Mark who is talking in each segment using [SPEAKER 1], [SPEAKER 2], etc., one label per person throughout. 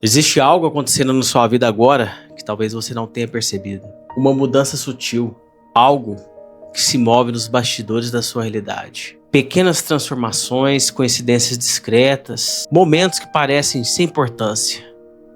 [SPEAKER 1] Existe algo acontecendo na sua vida agora que talvez você não tenha percebido. Uma mudança sutil, algo que se move nos bastidores da sua realidade. Pequenas transformações, coincidências discretas, momentos que parecem sem importância,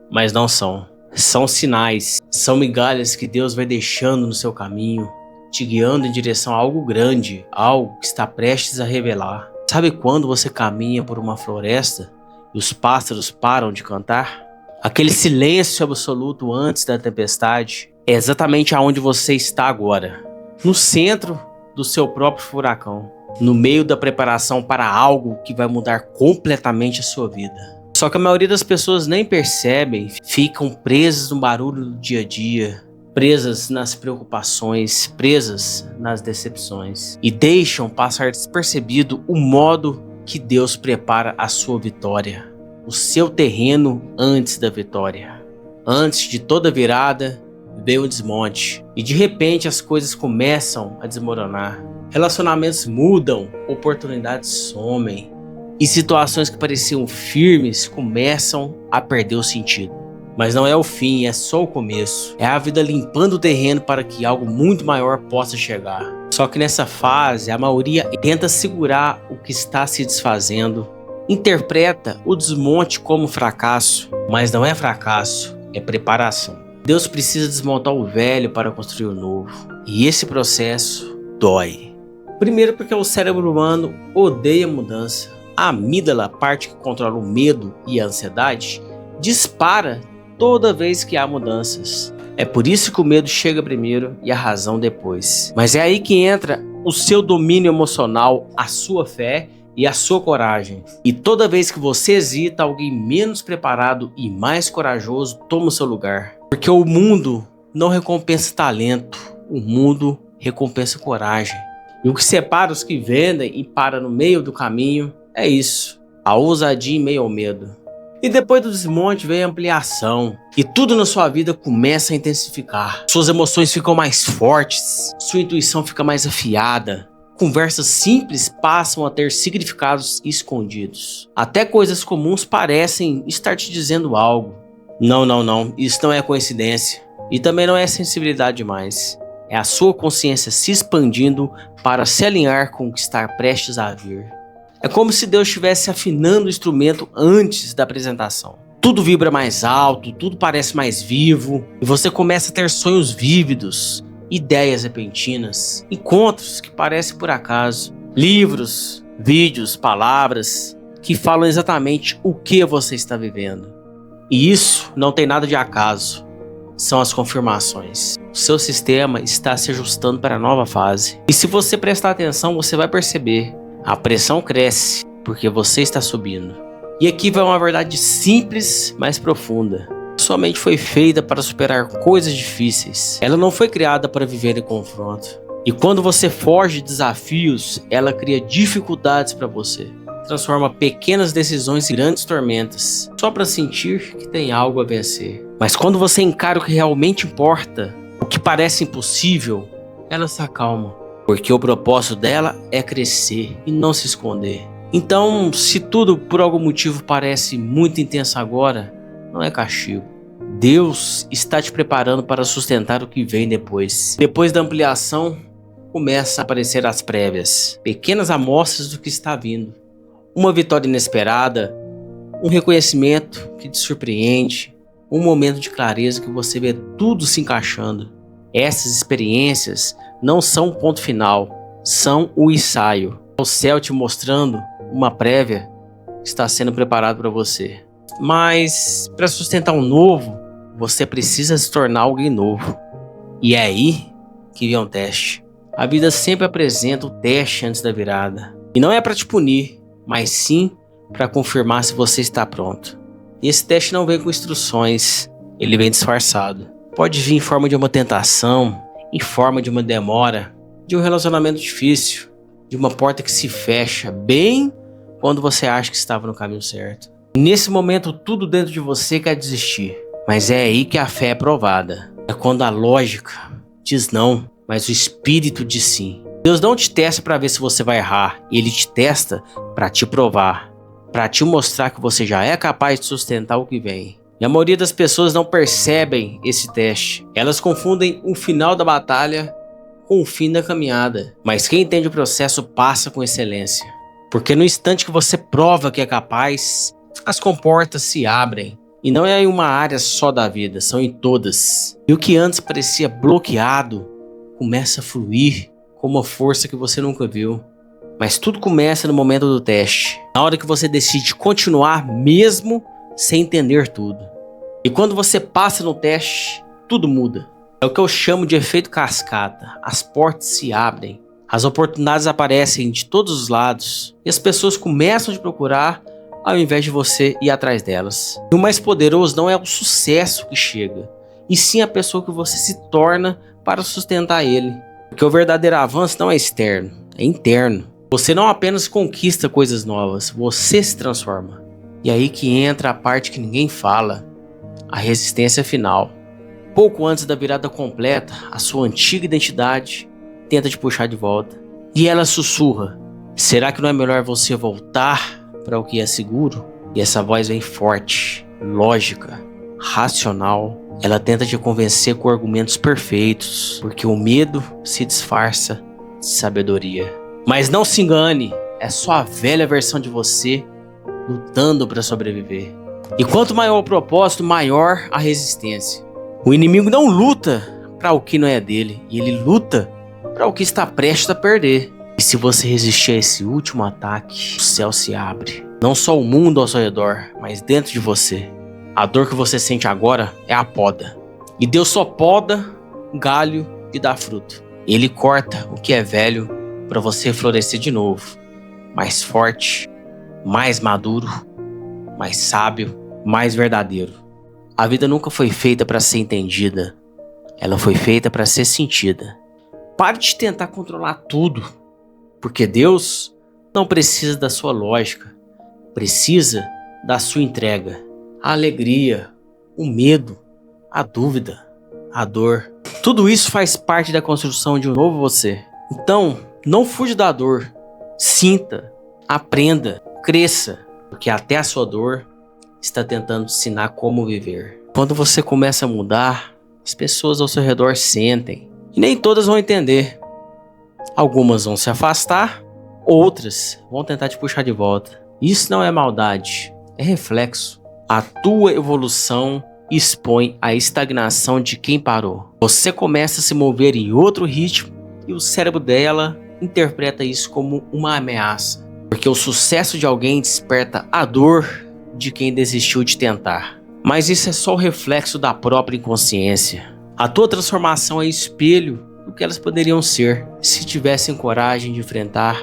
[SPEAKER 1] mas não são. São sinais, são migalhas que Deus vai deixando no seu caminho, te guiando em direção a algo grande, algo que está prestes a revelar. Sabe quando você caminha por uma floresta e os pássaros param de cantar? Aquele silêncio absoluto antes da tempestade é exatamente aonde você está agora. No centro do seu próprio furacão. No meio da preparação para algo que vai mudar completamente a sua vida. Só que a maioria das pessoas nem percebem, ficam presas no barulho do dia a dia, presas nas preocupações, presas nas decepções e deixam passar despercebido o modo que Deus prepara a sua vitória. O seu terreno antes da vitória. Antes de toda virada, veio o desmonte. E de repente as coisas começam a desmoronar. Relacionamentos mudam, oportunidades somem. E situações que pareciam firmes começam a perder o sentido. Mas não é o fim, é só o começo. É a vida limpando o terreno para que algo muito maior possa chegar. Só que nessa fase, a maioria tenta segurar o que está se desfazendo. Interpreta o desmonte como fracasso, mas não é fracasso, é preparação. Deus precisa desmontar o velho para construir o novo, e esse processo dói. Primeiro porque o cérebro humano odeia mudança. A amígdala, a parte que controla o medo e a ansiedade, dispara toda vez que há mudanças. É por isso que o medo chega primeiro e a razão depois. Mas é aí que entra o seu domínio emocional, a sua fé e a sua coragem. E toda vez que você hesita, alguém menos preparado e mais corajoso toma o seu lugar. Porque o mundo não recompensa talento, o mundo recompensa coragem. E o que separa os que vendem e para no meio do caminho é isso, a ousadia em meio ao medo. E depois do desmonte vem a ampliação. E tudo na sua vida começa a intensificar. Suas emoções ficam mais fortes, sua intuição fica mais afiada. Conversas simples passam a ter significados escondidos. Até coisas comuns parecem estar te dizendo algo. Não, isso não é coincidência. E também não é sensibilidade demais. É a sua consciência se expandindo para se alinhar com o que está prestes a vir. É como se Deus estivesse afinando o instrumento antes da apresentação. Tudo vibra mais alto, tudo parece mais vivo. E você começa a ter sonhos vívidos. Ideias repentinas, encontros que parecem por acaso, livros, vídeos, palavras que falam exatamente o que você está vivendo. E isso não tem nada de acaso, são as confirmações. O seu sistema está se ajustando para a nova fase. E se você prestar atenção, você vai perceber, a pressão cresce porque você está subindo. E aqui vai uma verdade simples, mas profunda. Sua mente foi feita para superar coisas difíceis. Ela não foi criada para viver em confronto. E quando você foge de desafios, ela cria dificuldades para você. Transforma pequenas decisões em grandes tormentas, só para sentir que tem algo a vencer. Mas quando você encara o que realmente importa, o que parece impossível, ela se acalma. Porque o propósito dela é crescer e não se esconder. Então, se tudo por algum motivo parece muito intenso agora, não é castigo. Deus está te preparando para sustentar o que vem depois. Depois da ampliação, começa a aparecer as prévias. Pequenas amostras do que está vindo. Uma vitória inesperada, um reconhecimento que te surpreende, um momento de clareza que você vê tudo se encaixando. Essas experiências não são o ponto final, são o ensaio. O céu te mostrando uma prévia que está sendo preparado para você. Mas para sustentar um novo, você precisa se tornar alguém novo. E é aí que vem um teste. A vida sempre apresenta o teste antes da virada. E não é para te punir, mas sim para confirmar se você está pronto. E esse teste não vem com instruções, ele vem disfarçado. Pode vir em forma de uma tentação, em forma de uma demora, de um relacionamento difícil, de uma porta que se fecha bem quando você acha que estava no caminho certo. Nesse momento, tudo dentro de você quer desistir. Mas é aí que a fé é provada. É quando a lógica diz não, mas o espírito diz sim. Deus não te testa para ver se você vai errar. Ele te testa para te provar. Para te mostrar que você já é capaz de sustentar o que vem. E a maioria das pessoas não percebem esse teste. Elas confundem o final da batalha com o fim da caminhada. Mas quem entende o processo passa com excelência. Porque no instante que você prova que é capaz, as comportas se abrem. E não é em uma área só da vida, são em todas. E o que antes parecia bloqueado, começa a fluir com uma força que você nunca viu. Mas tudo começa no momento do teste. Na hora que você decide continuar mesmo sem entender tudo. E quando você passa no teste, tudo muda. É o que eu chamo de efeito cascata. As portas se abrem. As oportunidades aparecem de todos os lados. E as pessoas começam a te procurar ao invés de você ir atrás delas. E o mais poderoso não é o sucesso que chega, e sim a pessoa que você se torna para sustentar ele. Porque o verdadeiro avanço não é externo, é interno. Você não apenas conquista coisas novas, você se transforma. E aí que entra a parte que ninguém fala, a resistência final. Pouco antes da virada completa, a sua antiga identidade tenta te puxar de volta. E ela sussurra: será que não é melhor você voltar para o que é seguro? E essa voz vem forte, lógica, racional. Ela tenta te convencer com argumentos perfeitos, porque o medo se disfarça de sabedoria. Mas não se engane, é só a velha versão de você lutando para sobreviver. E quanto maior o propósito, maior a resistência. O inimigo não luta para o que não é dele, e ele luta para o que está prestes a perder. E se você resistir a esse último ataque, o céu se abre. Não só o mundo ao seu redor, mas dentro de você. A dor que você sente agora é a poda. E Deus só poda galho e dá fruto. Ele corta o que é velho para você florescer de novo. Mais forte, mais maduro, mais sábio, mais verdadeiro. A vida nunca foi feita para ser entendida. Ela foi feita para ser sentida. Pare de tentar controlar tudo. Porque Deus não precisa da sua lógica, precisa da sua entrega. A alegria, o medo, a dúvida, a dor. Tudo isso faz parte da construção de um novo você. Então, não fuja da dor. Sinta, aprenda, cresça. Porque até a sua dor está tentando ensinar como viver. Quando você começa a mudar, as pessoas ao seu redor sentem. E nem todas vão entender. Algumas vão se afastar, outras vão tentar te puxar de volta. Isso não é maldade, é reflexo. A tua evolução expõe a estagnação de quem parou. Você começa a se mover em outro ritmo e o cérebro dela interpreta isso como uma ameaça. Porque o sucesso de alguém desperta a dor de quem desistiu de tentar. Mas isso é só o reflexo da própria inconsciência. A tua transformação é espelho do que elas poderiam ser se tivessem coragem de enfrentar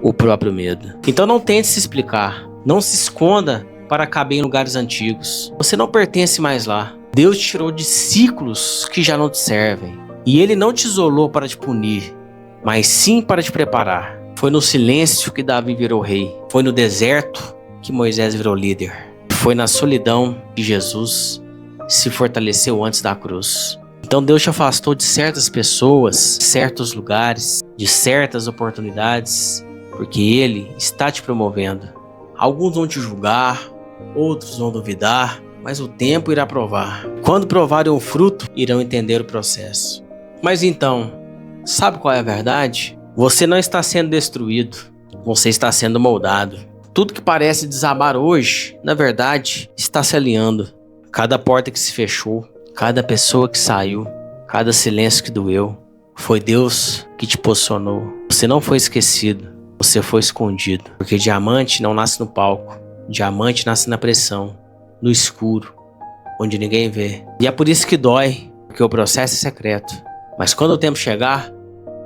[SPEAKER 1] o próprio medo. Então não tente se explicar, não se esconda para caber em lugares antigos. Você não pertence mais lá. Deus te tirou de ciclos que já não te servem. E Ele não te isolou para te punir, mas sim para te preparar. Foi no silêncio que Davi virou rei. Foi no deserto que Moisés virou líder. Foi na solidão que Jesus se fortaleceu antes da cruz. Então Deus te afastou de certas pessoas, certos lugares, de certas oportunidades, porque Ele está te promovendo. Alguns vão te julgar, outros vão duvidar, mas o tempo irá provar. Quando provarem o fruto, irão entender o processo. Mas então, sabe qual é a verdade? Você não está sendo destruído, você está sendo moldado. Tudo que parece desabar hoje, na verdade, está se alinhando. Cada porta que se fechou, cada pessoa que saiu, cada silêncio que doeu, foi Deus que te posicionou. Você não foi esquecido, você foi escondido. Porque diamante não nasce no palco, diamante nasce na pressão, no escuro, onde ninguém vê. E é por isso que dói, porque o processo é secreto. Mas quando o tempo chegar,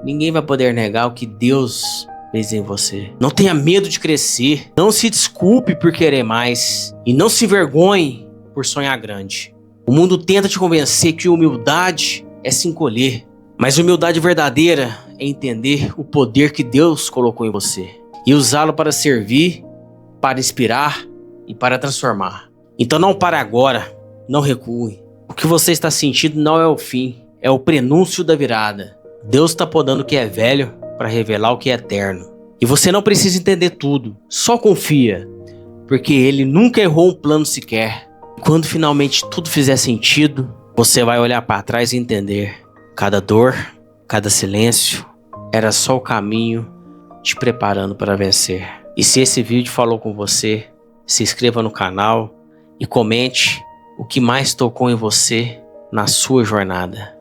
[SPEAKER 1] ninguém vai poder negar o que Deus fez em você. Não tenha medo de crescer, não se desculpe por querer mais e não se envergonhe por sonhar grande. O mundo tenta te convencer que humildade é se encolher, mas humildade verdadeira é entender o poder que Deus colocou em você e usá-lo para servir, para inspirar e para transformar. Então não pare agora, não recue. O que você está sentindo não é o fim, é o prenúncio da virada. Deus está podando o que é velho para revelar o que é eterno. E você não precisa entender tudo, só confia, porque Ele nunca errou um plano sequer. Quando finalmente tudo fizer sentido, você vai olhar para trás e entender: cada dor, cada silêncio era só o caminho te preparando para vencer. E se esse vídeo falou com você, se inscreva no canal e comente o que mais tocou em você na sua jornada.